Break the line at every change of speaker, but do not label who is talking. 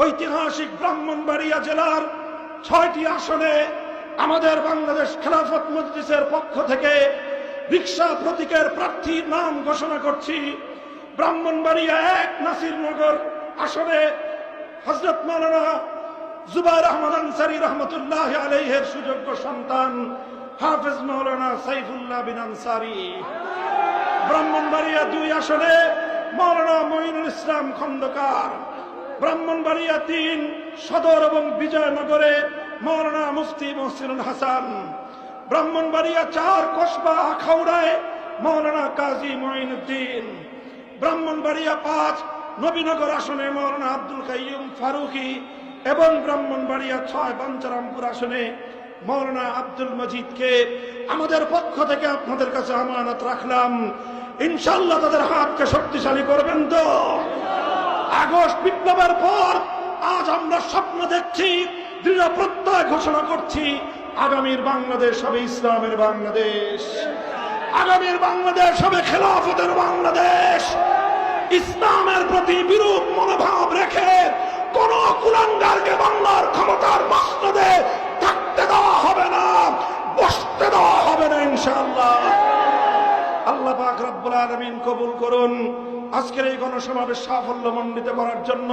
ঐতিহাসিক ব্রাহ্মণবাড়িয়া জেলার ৬টি আসনে আমাদের বাংলাদেশ খেলাফত মজলিসের পক্ষ থেকে রিকশা প্রতীকের প্রার্থীর নাম ঘোষণা করছি। ব্রাহ্মণবাড়িয়া ১ নাসিরনগর আসনে হযরত মাওলানা জুবায়ের আহমদ আনসারী রহমতুল্লাহ আলাইহির সুযোগ্য সন্তান হাফেজ মাওলানা সাইফুল্লাহ বিন আনসারী। ব্রাহ্মণবাড়িয়া ২ আসনে মাওলানা মঈনুল ইসলাম খন্দকার। ব্রাহ্মণবাড়িয়া ৩ সদর এবং বিজয়নগরে মাওলানা মুফতি মহসিনুল হাসান। ব্রাহ্মণবাড়িয়া ৪ কসবা আখাউড়ায় মাওলানা কাজী মঈনুদ্দিন। ব্রাহ্মণবাড়িয়া ৫ নবীনগর আসনে মাওলানা আব্দুল কাইয়ুম ফারুকি এবং ব্রাহ্মণবাড়িয়া ৬ বাঞ্ছারামপুর আসনে মাওলানা আব্দুল মজিদকে আমাদের পক্ষ থেকে আপনাদের কাছে আমানত রাখলাম। ইনশাআল্লাহ তাদের হাতকে শক্তিশালী করবেন তো। আগস্ট বিপ্লবের পর আজ আমরা স্বপ্ন দেখছি, দৃঢ় প্রত্যয় ঘোষণা করছি, আগামীর বাংলাদেশ হবে ইসলামের বাংলাদেশ, আগামীর বাংলাদেশ হবে খেলাফতের বাংলাদেশ। ইসলামের প্রতি বিরূপ মনোভাব রেখে কোন কুলাঙ্গারকে বাংলার ক্ষমতার মসনদে থাকতে দেওয়া হবে না, বসতে দেওয়া হবে না ইনশাআল্লাহ। আল্লাহ পাক রব্বুল আলামিন কবুল করুন। আজকের এই গণসমাবেশ সাফল্যমণ্ডিত করার জন্য